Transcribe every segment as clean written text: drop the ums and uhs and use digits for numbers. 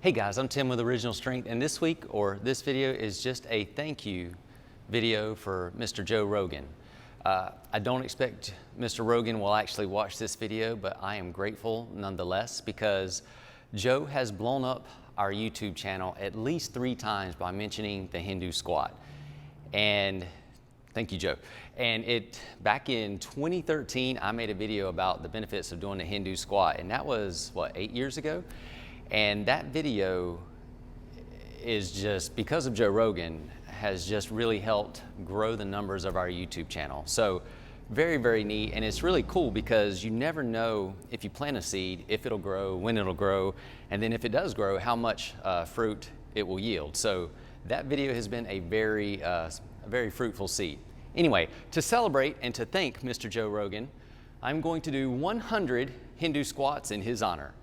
Hey guys, I'm Tim with Original Strength, and this week, or this video, is just a thank you video for Mr. Joe Rogan. I don't expect Mr. Rogan will actually watch this video, but I am grateful nonetheless because Joe has blown up our YouTube channel at least 3 times by mentioning the Hindu squat. And thank you, Joe. And back in 2013, I made a video about the benefits of doing the Hindu squat, and that was, what, 8 years ago? And that video is just, because of Joe Rogan, has just really helped grow the numbers of our YouTube channel. So very, very neat. And it's really cool because you never know if you plant a seed, if it'll grow, when it'll grow, and then if it does grow, how much fruit it will yield. So that video has been a very fruitful seed. Anyway, to celebrate and to thank Mr. Joe Rogan, I'm going to do 100 Hindu squats in his honor.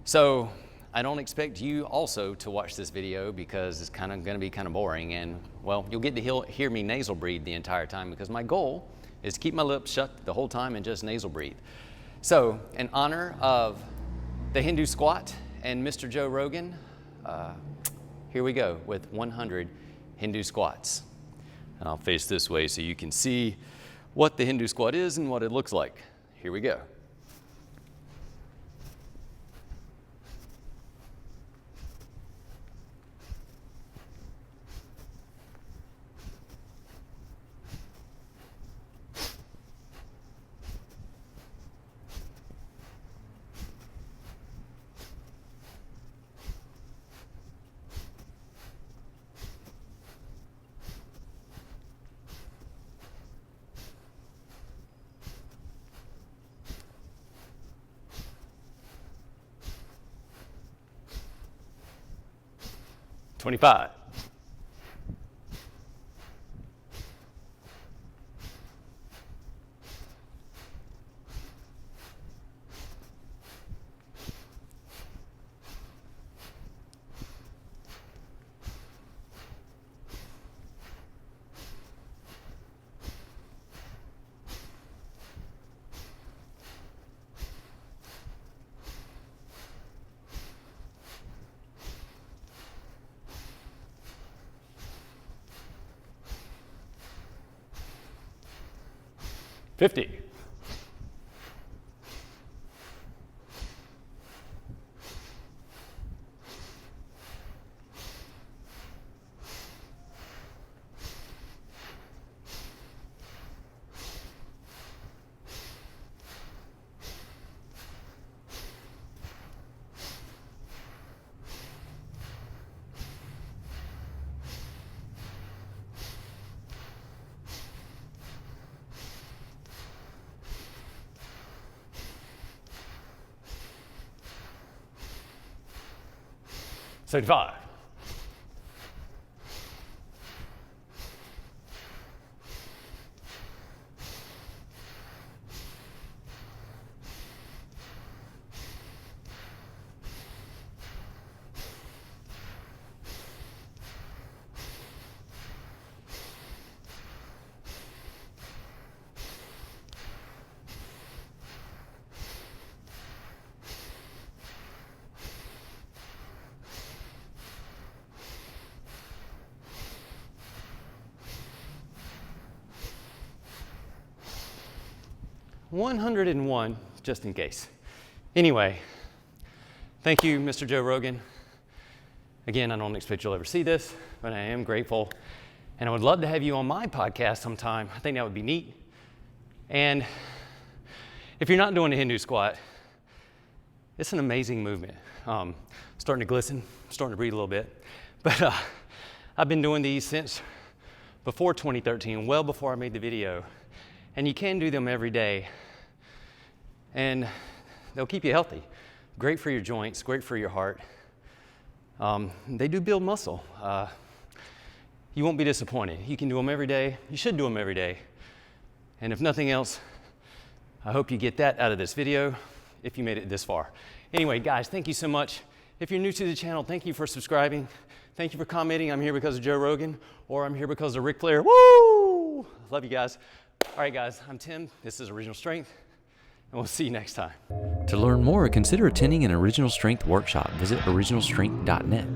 So I don't expect you also to watch this video because it's kind of going to be kind of boring, and well, you'll get to hear me nasal breathe the entire time because my goal is to keep my lips shut the whole time and just nasal breathe. So in honor of the Hindu squat and Mr. Joe Rogan, here we go with 100 Hindu squats. And I'll face this way so you can see what the Hindu squat is and what it looks like. Here we go. $25. $50. $75. $101, just in case. Anyway, thank you, Mr. Joe Rogan. Again, I don't expect you'll ever see this, but I am grateful. And I would love to have you on my podcast sometime. I think that would be neat. And if you're not doing a Hindu squat, it's an amazing movement. Starting to glisten, starting to breathe a little bit. But I've been doing these since before 2013, well before I made the video. And you can do them every day, and they'll keep you healthy. Great for your joints, great for your heart. They do build muscle. You won't be disappointed. You can do them every day. You should do them every day. And if nothing else, I hope you get that out of this video if you made it this far. Anyway, guys, thank you so much. If you're new to the channel, thank you for subscribing. Thank you for commenting. I'm here because of Joe Rogan, or I'm here because of Ric Flair. Woo! Love you guys. All right, guys, I'm Tim. This is Original Strength. we'll see you next time. To learn more, consider attending an Original Strength workshop. Visit originalstrength.net.